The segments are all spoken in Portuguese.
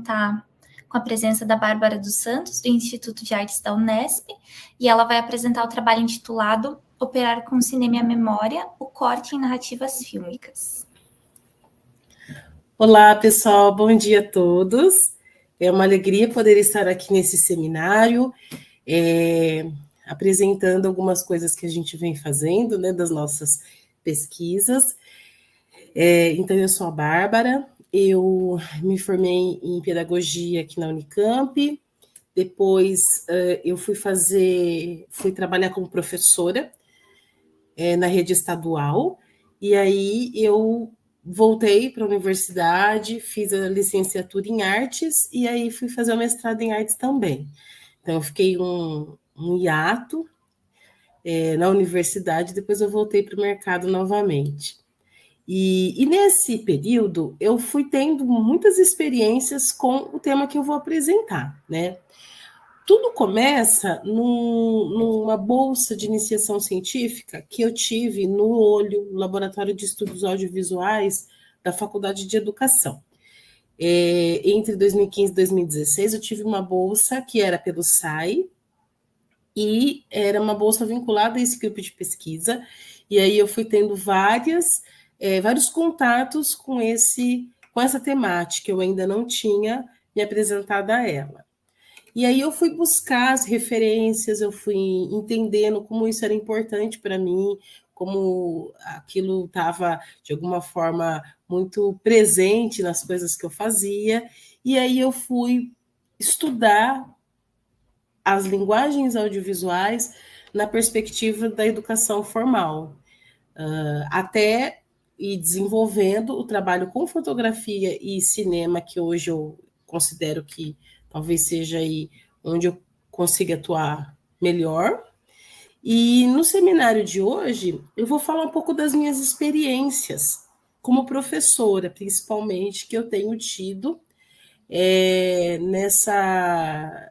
contar com a presença da Bárbara dos Santos, do Instituto de Artes da Unesp, e ela vai apresentar o trabalho intitulado Operar com o Cinema e a Memória, o corte em narrativas fílmicas. Olá, pessoal, bom dia a todos. É uma alegria poder estar aqui nesse seminário, apresentando algumas coisas que a gente vem fazendo, né, das nossas pesquisas. Então, eu sou a Bárbara, eu me formei em pedagogia aqui na Unicamp, depois eu fui trabalhar como professora na rede estadual, e aí eu voltei para a universidade, fiz a licenciatura em artes, e aí fui fazer o mestrado em artes também. Então, eu fiquei um hiato na universidade, depois eu voltei para o mercado novamente. E nesse período, eu fui tendo muitas experiências com o tema que eu vou apresentar, né? Tudo começa numa bolsa de iniciação científica que eu tive no Olho, no Laboratório de Estudos Audiovisuais da Faculdade de Educação. Entre 2015 e 2016, eu tive uma bolsa que era pelo SAI, e era uma bolsa vinculada a esse grupo de pesquisa, e aí eu fui tendo vários contatos com essa temática, eu ainda não tinha me apresentado a ela. E aí eu fui buscar as referências, eu fui entendendo como isso era importante para mim, como aquilo estava, de alguma forma, muito presente nas coisas que eu fazia, e aí eu fui estudar as linguagens audiovisuais na perspectiva da educação formal, até ir desenvolvendo o trabalho com fotografia e cinema, que hoje eu considero que talvez seja aí onde eu consiga atuar melhor. E no seminário de hoje, eu vou falar um pouco das minhas experiências como professora, principalmente, que eu tenho tido nessa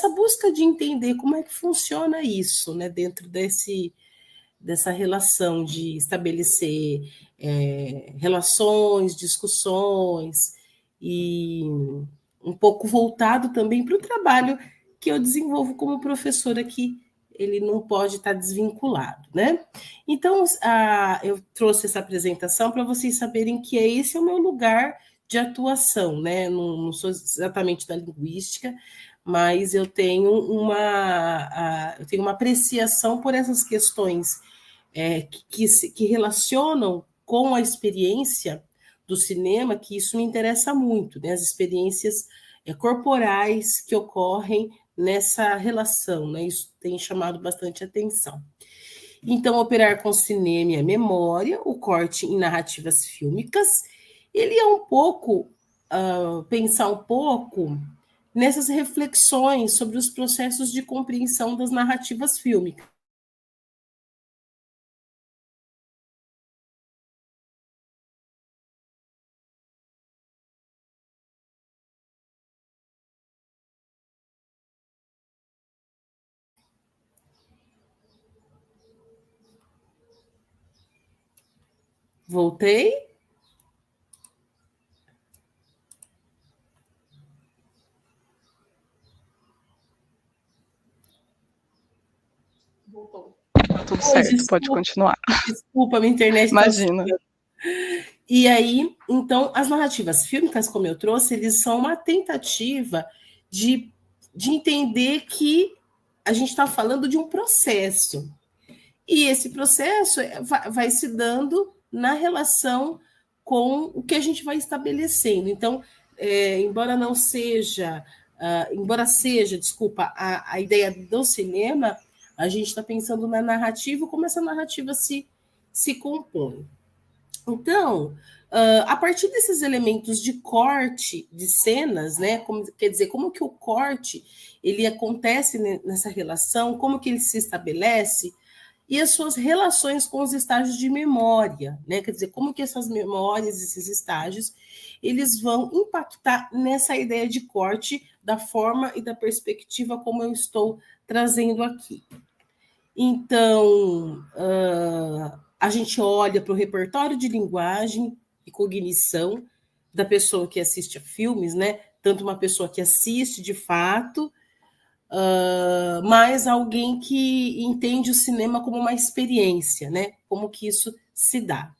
busca de entender como é que funciona isso, né, dentro dessa relação de estabelecer relações, discussões, e um pouco voltado também para o trabalho que eu desenvolvo como professora, que ele não pode estar desvinculado, né? Então, eu trouxe essa apresentação para vocês saberem que esse é o meu lugar de atuação, né? Não sou exatamente da linguística, mas eu tenho uma apreciação por essas questões que relacionam com a experiência do cinema, que isso me interessa muito, né? As experiências corporais que ocorrem nessa relação, né? Isso tem chamado bastante atenção. Então, operar com cinema e a memória, o corte em narrativas fílmicas, ele é um pouco, pensar um pouco nessas reflexões sobre os processos de compreensão das narrativas fílmicas. Voltei? Voltou. Tá tudo certo, pode continuar. Desculpa, minha internet. Imagina. E aí, então, as narrativas fílmicas, como eu trouxe, eles são uma tentativa de entender que a gente está falando de um processo. E esse processo vai se dando na relação com o que a gente vai estabelecendo. Então, embora seja, a ideia do cinema, a gente está pensando na narrativa, como essa narrativa se compõe. Então, a partir desses elementos de corte de cenas, né, como que o corte ele acontece nessa relação, como que ele se estabelece, e as suas relações com os estágios de memória, né? Quer dizer, como que essas memórias, esses estágios, eles vão impactar nessa ideia de corte da forma e da perspectiva como eu estou trazendo aqui. Então, a gente olha para o repertório de linguagem e cognição da pessoa que assiste a filmes, né? Tanto uma pessoa que assiste de fato, mas alguém que entende o cinema como uma experiência, né? Como que isso se dá.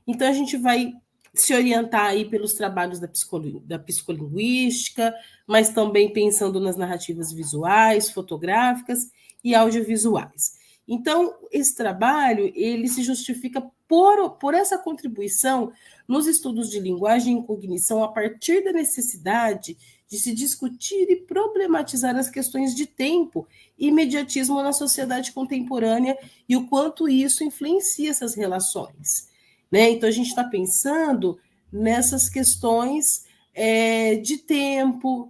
Então, a gente vai se orientar aí pelos trabalhos da psicolinguística, mas também pensando nas narrativas visuais, fotográficas e audiovisuais. Então, esse trabalho, ele se justifica por essa contribuição nos estudos de linguagem e cognição a partir da necessidade de se discutir e problematizar as questões de tempo e imediatismo na sociedade contemporânea e o quanto isso influencia essas relações. Né? Então, a gente está pensando nessas questões de tempo,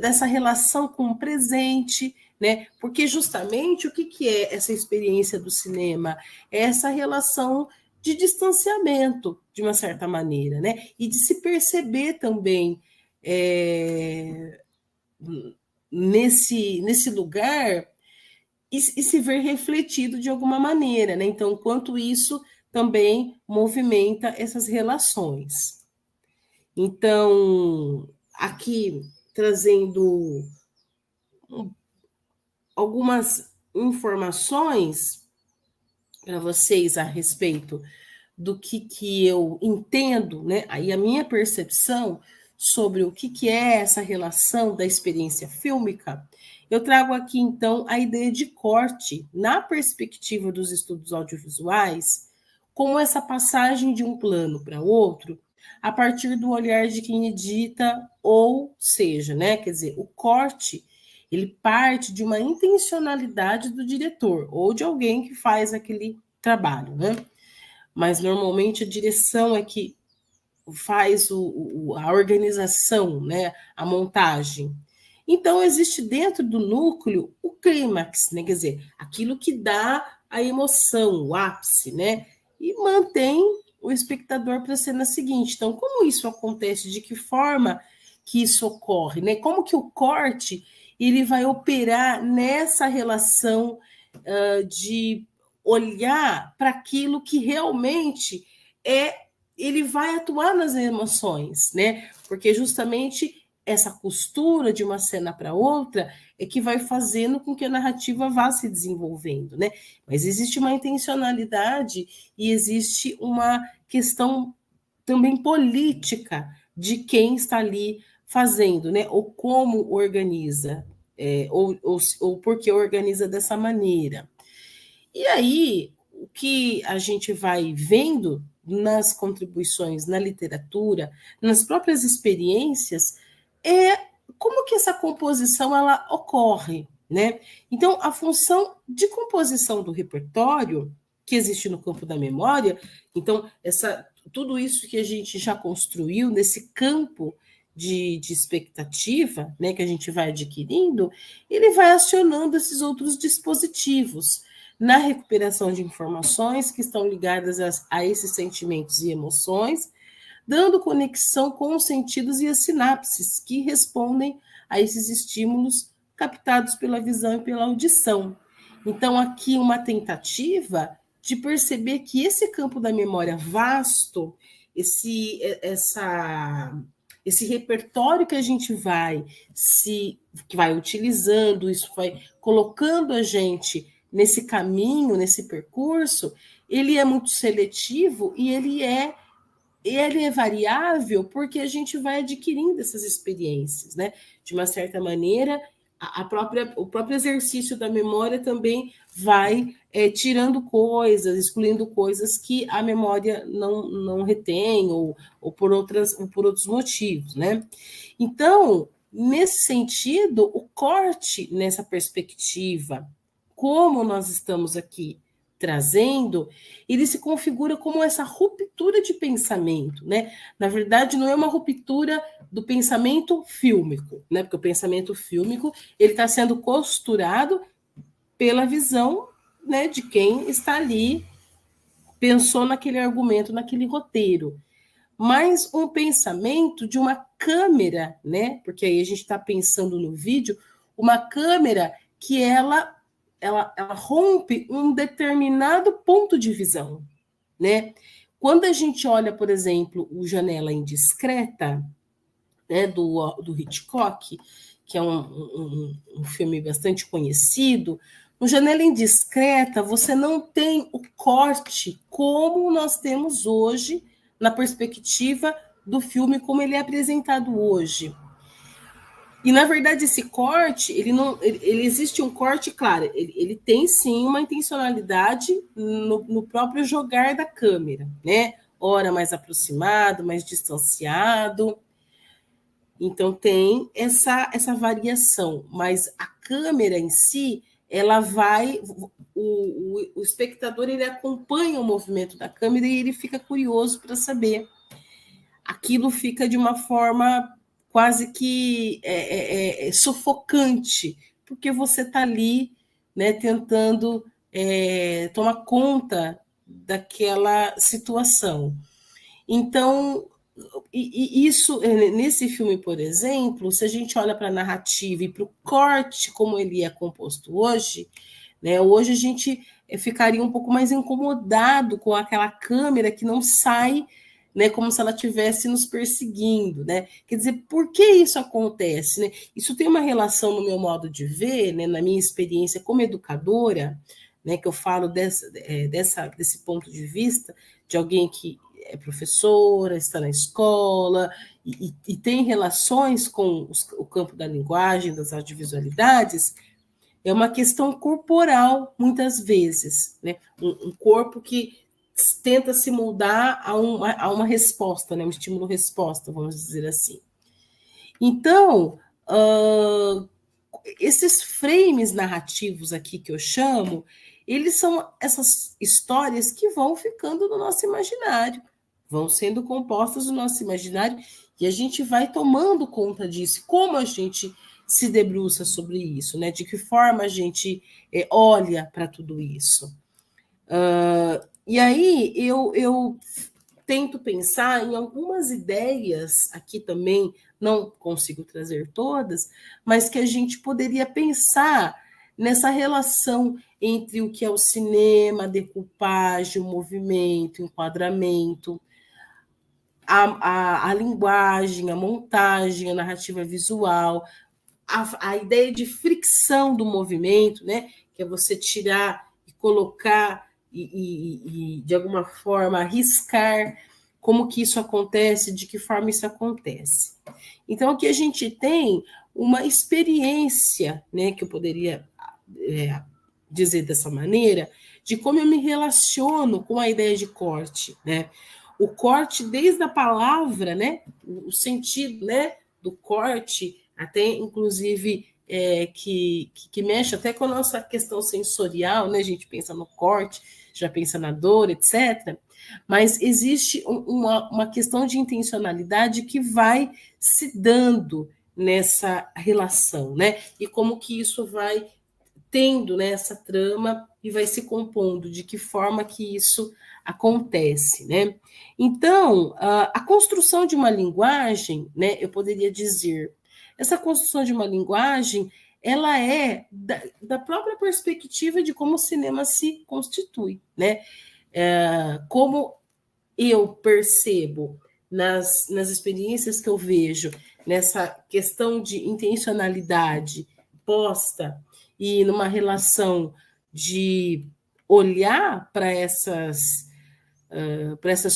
dessa relação com o presente, né? Porque justamente o que é essa experiência do cinema? É essa relação de distanciamento, de uma certa maneira, né? E de se perceber também nesse lugar e se ver refletido de alguma maneira, né? Então, quanto isso também movimenta essas relações. Então, aqui trazendo algumas informações para vocês a respeito do que eu entendo, né? Aí a minha percepção sobre o que é essa relação da experiência fílmica, eu trago aqui, então, a ideia de corte na perspectiva dos estudos audiovisuais, como essa passagem de um plano para outro, a partir do olhar de quem edita, ou seja, né, quer dizer, o corte, ele parte de uma intencionalidade do diretor, ou de alguém que faz aquele trabalho, né? Mas, normalmente, a direção é que faz a organização, né, a montagem. Então, existe dentro do núcleo o clímax, né, quer dizer, aquilo que dá a emoção, o ápice, né, e mantém o espectador para a cena seguinte. Então, como isso acontece? De que forma que isso ocorre? Né? Como que o corte ele vai operar nessa relação de olhar para aquilo que realmente ele vai atuar nas emoções, né? Porque justamente essa costura de uma cena para outra é que vai fazendo com que a narrativa vá se desenvolvendo, né? Mas existe uma intencionalidade e existe uma questão também política de quem está ali fazendo, né? Ou como organiza, ou por que organiza dessa maneira. E aí, o que a gente vai vendo nas contribuições na literatura, nas próprias experiências, é como que essa composição ela ocorre, né? Então, a função de composição do repertório que existe no campo da memória, então, tudo isso que a gente já construiu nesse campo de expectativa, né, que a gente vai adquirindo, ele vai acionando esses outros dispositivos na recuperação de informações que estão ligadas a esses sentimentos e emoções, dando conexão com os sentidos e as sinapses que respondem a esses estímulos captados pela visão e pela audição. Então, aqui uma tentativa de perceber que esse campo da memória vasto, esse repertório que a gente vai utilizando, isso vai colocando a gente nesse caminho, nesse percurso, ele é muito seletivo e ele é variável porque a gente vai adquirindo essas experiências, né? De uma certa maneira, o próprio exercício da memória também vai tirando coisas, excluindo coisas que a memória não retém ou por outros motivos, né? Então, nesse sentido, o corte nessa perspectiva, como nós estamos aqui trazendo, ele se configura como essa ruptura de pensamento, né? Na verdade, não é uma ruptura do pensamento fílmico, né? Porque o pensamento fílmico ele está sendo costurado pela visão, né, de quem está ali, pensou naquele argumento, naquele roteiro. Mas um pensamento de uma câmera, né? Porque aí a gente está pensando no vídeo, uma câmera que ela rompe um determinado ponto de visão, né? Quando a gente olha, por exemplo, o Janela Indiscreta, né, do Hitchcock, que é um filme bastante conhecido, no Janela Indiscreta você não tem o corte como nós temos hoje, na perspectiva do filme como ele é apresentado hoje. E, na verdade, esse corte, ele existe um corte, claro, ele tem sim uma intencionalidade no próprio jogar da câmera, né? Ora mais aproximado, mais distanciado. Então, tem essa variação, mas a câmera em si, ela vai... O espectador, ele acompanha o movimento da câmera e ele fica curioso para saber. Aquilo fica de uma forma quase que sufocante, porque você está ali, né, tentando tomar conta daquela situação. Então, isso, nesse filme, por exemplo, se a gente olha para a narrativa e para o corte, como ele é composto hoje, né, hoje a gente ficaria um pouco mais incomodado com aquela câmera que não sai, né, como se ela estivesse nos perseguindo, né? Quer dizer, por que isso acontece? Né? Isso tem uma relação no meu modo de ver, né, na minha experiência como educadora, né, que eu falo desse ponto de vista de alguém que é professora, está na escola e tem relações com o campo da linguagem, das audiovisualidades. É uma questão corporal, muitas vezes, né? Um corpo que tenta se moldar a uma resposta, né? Um estímulo-resposta, vamos dizer assim. Então, esses frames narrativos aqui que eu chamo, eles são essas histórias que vão ficando no nosso imaginário, vão sendo compostas no nosso imaginário, e a gente vai tomando conta disso. Como a gente se debruça sobre isso, né? De que forma a gente olha para tudo isso. E aí eu tento pensar em algumas ideias, aqui também não consigo trazer todas, mas que a gente poderia pensar nessa relação entre o que é o cinema, a decupagem, o movimento, o enquadramento, a linguagem, a montagem, a narrativa visual, a ideia de fricção do movimento, né? Que é você tirar e colocar e de alguma forma arriscar como que isso acontece, de que forma isso acontece. Então, aqui a gente tem uma experiência, né, que eu poderia dizer dessa maneira, de como eu me relaciono com a ideia de corte, né? O corte, desde a palavra, né, o sentido, né, do corte, até inclusive que mexe até com a nossa questão sensorial, né? A gente pensa no corte, já pensa na dor, etc. Mas existe uma questão de intencionalidade que vai se dando nessa relação, né? E como que isso vai tendo, né, essa trama e vai se compondo, de que forma que isso acontece, né? Então, a construção de uma linguagem, né, eu poderia dizer, essa construção de uma linguagem, ela é da própria perspectiva de como o cinema se constitui, né? Como eu percebo nas experiências que eu vejo, nessa questão de intencionalidade posta e numa relação de olhar para essas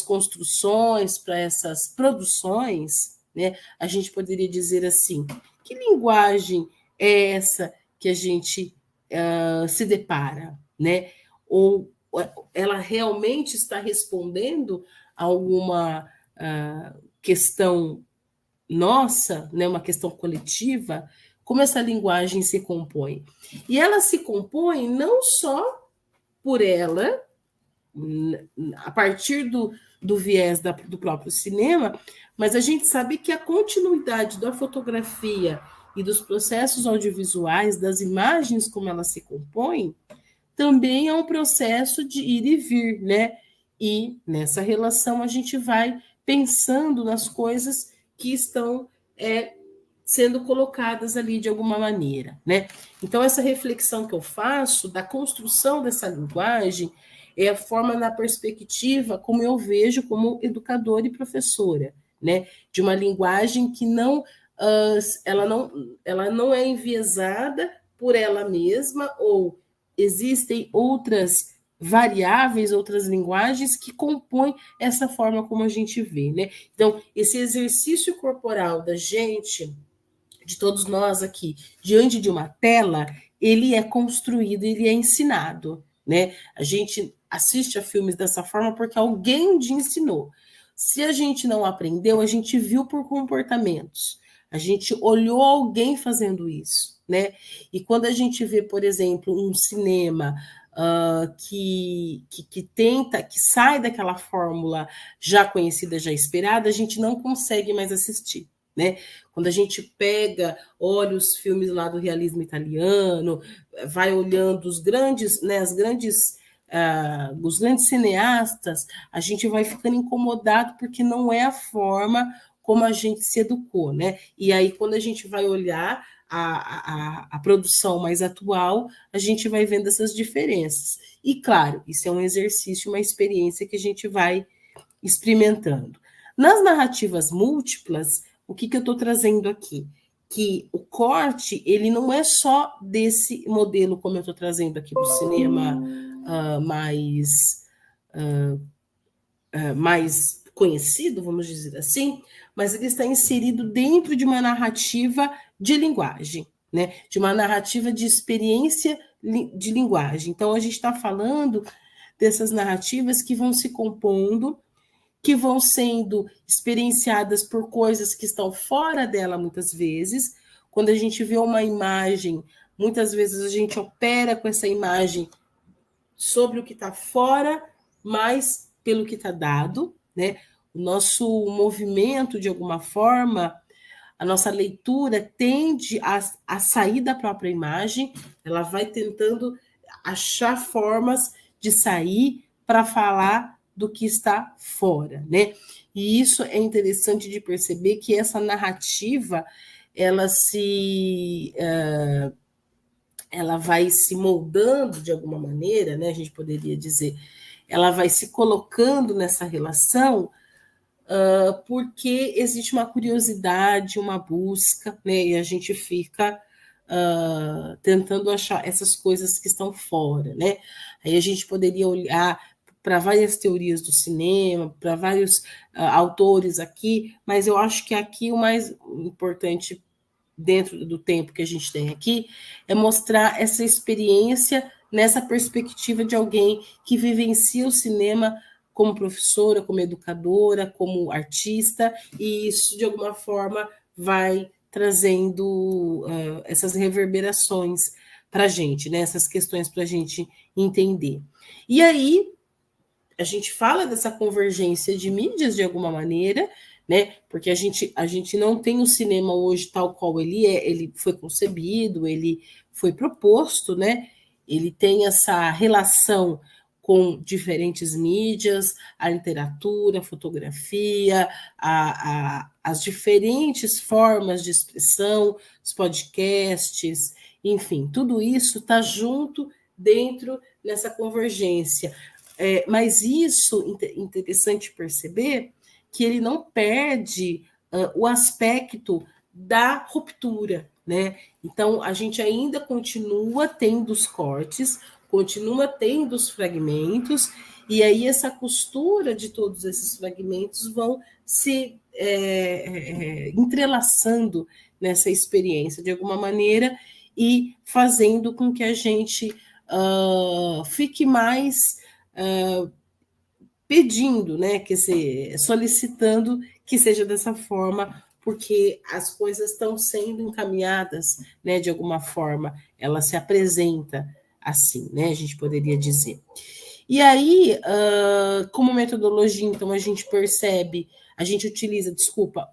construções, para essas produções, né? A gente poderia dizer assim, que linguagem é essa que a gente se depara, né? Ou ela realmente está respondendo a alguma questão nossa, né? Uma questão coletiva, como essa linguagem se compõe. E ela se compõe não só por ela, a partir do viés do próprio cinema, mas a gente sabe que a continuidade da fotografia e dos processos audiovisuais, das imagens como elas se compõem, também é um processo de ir e vir, né? E nessa relação a gente vai pensando nas coisas que estão sendo colocadas ali de alguma maneira, né? Então, essa reflexão que eu faço da construção dessa linguagem, é a forma na perspectiva como eu vejo como educadora e professora, né? De uma linguagem que ela não é enviesada por ela mesma, ou existem outras variáveis, outras linguagens que compõem essa forma como a gente vê, né? Então, esse exercício corporal da gente, de todos nós aqui, diante de uma tela, ele é construído, ele é ensinado, né? A gente assiste a filmes dessa forma porque alguém um dia ensinou. Se a gente não aprendeu, a gente viu por comportamentos. A gente olhou alguém fazendo isso, né? E quando a gente vê, por exemplo, um cinema que tenta, que sai daquela fórmula já conhecida, já esperada, a gente não consegue mais assistir, né? Quando a gente pega, olha os filmes lá do realismo italiano, vai olhando os grandes, né, os grandes cineastas, a gente vai ficando incomodado porque não é a forma como a gente se educou, né? E aí, quando a gente vai olhar a produção mais atual, a gente vai vendo essas diferenças. E, claro, isso é um exercício, uma experiência que a gente vai experimentando. Nas narrativas múltiplas, o que eu estou trazendo aqui? Que o corte, ele não é só desse modelo, como eu estou trazendo aqui do cinema mais conhecido, vamos dizer assim, mas ele está inserido dentro de uma narrativa de linguagem, né? De uma narrativa de experiência de linguagem. Então, a gente está falando dessas narrativas que vão se compondo, que vão sendo experienciadas por coisas que estão fora dela muitas vezes. Quando a gente vê uma imagem, muitas vezes a gente opera com essa imagem sobre o que está fora, mas pelo que está dado, né? O nosso movimento, de alguma forma, a nossa leitura tende a sair da própria imagem, ela vai tentando achar formas de sair para falar do que está fora, né? E isso é interessante de perceber que essa narrativa, ela vai se moldando de alguma maneira, né? A gente poderia dizer, ela vai se colocando nessa relação porque existe uma curiosidade, uma busca, né? E a gente fica tentando achar essas coisas que estão fora, né? Aí a gente poderia olhar para várias teorias do cinema, para vários autores aqui, mas eu acho que aqui o mais importante, dentro do tempo que a gente tem aqui, é mostrar essa experiência nessa perspectiva de alguém que vivencia o cinema como professora, como educadora, como artista, e isso, de alguma forma, vai trazendo essas reverberações para a gente, né? Essas questões para a gente entender. E aí, a gente fala dessa convergência de mídias, de alguma maneira, né? Porque a gente não tem o cinema hoje tal qual ele é, ele foi concebido, ele foi proposto, né? Ele tem essa relação com diferentes mídias, a literatura, a fotografia, as diferentes formas de expressão, os podcasts, enfim, tudo isso está junto dentro dessa convergência. Mas isso é interessante perceber que ele não perde o aspecto da ruptura, né? Então, a gente ainda continua tendo os cortes, continua tendo os fragmentos, e aí essa costura de todos esses fragmentos vão se entrelaçando nessa experiência, de alguma maneira, e fazendo com que a gente fique mais pedindo, né, solicitando que seja dessa forma, porque as coisas estão sendo encaminhadas, né, de alguma forma, ela se apresenta assim, né, a gente poderia dizer. E aí, como metodologia, então, a gente percebe, a gente utiliza,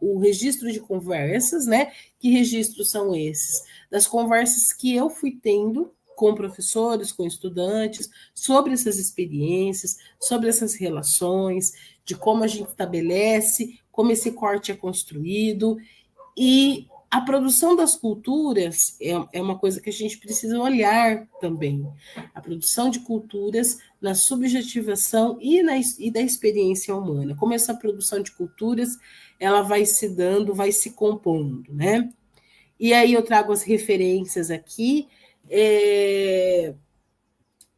o registro de conversas, né, que registros são esses? Das conversas que eu fui tendo com professores, com estudantes, sobre essas experiências, sobre essas relações, de como a gente estabelece, como esse corte é construído, e A produção das culturas é uma coisa que a gente precisa olhar também. A produção de culturas na subjetivação e da experiência humana. Como essa produção de culturas ela vai se dando, vai se compondo, né? E aí eu trago as referências aqui,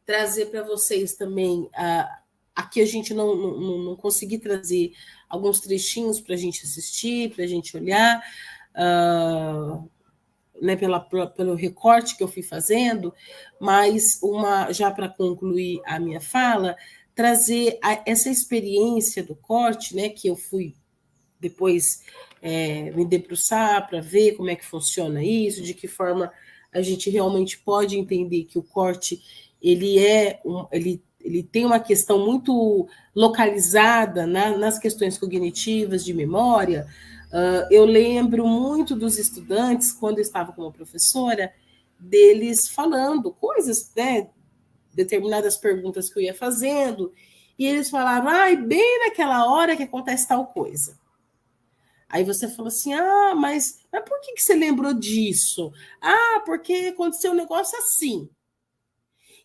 trazer para vocês também, aqui a gente não consegui trazer alguns trechinhos para a gente assistir, para a gente olhar, né, pelo recorte que eu fui fazendo, mas já para concluir a minha fala, trazer essa experiência do corte, né, que eu fui depois me debruçar para ver como é que funciona isso, de que forma a gente realmente pode entender que o corte ele tem uma questão muito localizada nas questões cognitivas de memória. Eu lembro muito dos estudantes, quando eu estava como professora, deles falando coisas, né, determinadas perguntas que eu ia fazendo, e eles falavam, bem naquela hora que acontece tal coisa. Aí você falou assim, mas por que você lembrou disso? Porque aconteceu um negócio assim.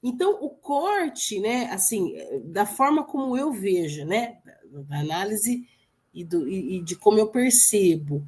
Então, o corte, né, assim, da forma como eu vejo, né, da análise e de como eu percebo,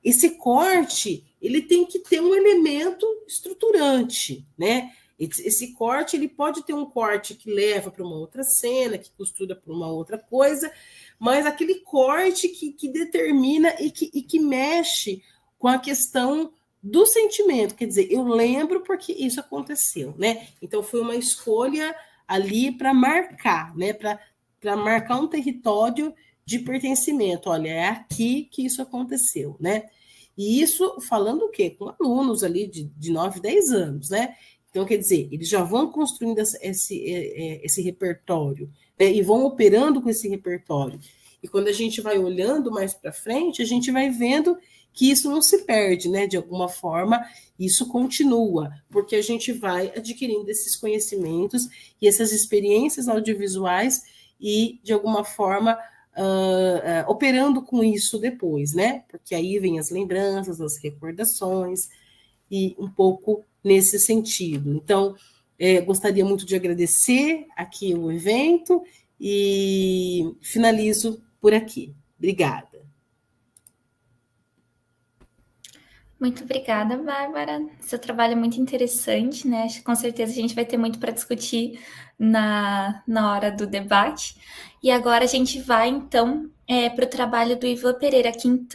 esse corte, ele tem que ter um elemento estruturante, né? Esse corte, ele pode ter um corte que leva para uma outra cena, que costura para uma outra coisa, mas aquele corte que determina e que mexe com a questão do sentimento. Quer dizer, eu lembro porque isso aconteceu, né? Então, foi uma escolha ali para marcar, né? Para marcar um território de pertencimento. Olha, é aqui que isso aconteceu, né? E isso falando o quê? Com alunos ali de 9, 10 anos, né? Então, quer dizer, eles já vão construindo esse repertório, né? E vão operando com esse repertório. E quando a gente vai olhando mais para frente, a gente vai vendo que isso não se perde, né? De alguma forma, isso continua, porque a gente vai adquirindo esses conhecimentos e essas experiências audiovisuais e, de alguma forma, operando com isso depois, né? Porque aí vem as lembranças, as recordações, e um pouco nesse sentido. Então, gostaria muito de agradecer aqui o evento e finalizo por aqui. Obrigada. Muito obrigada, Bárbara. Seu trabalho é muito interessante, né? Com certeza a gente vai ter muito para discutir na hora do debate. E agora a gente vai, então, para o trabalho do Ivan Pereira Quintana.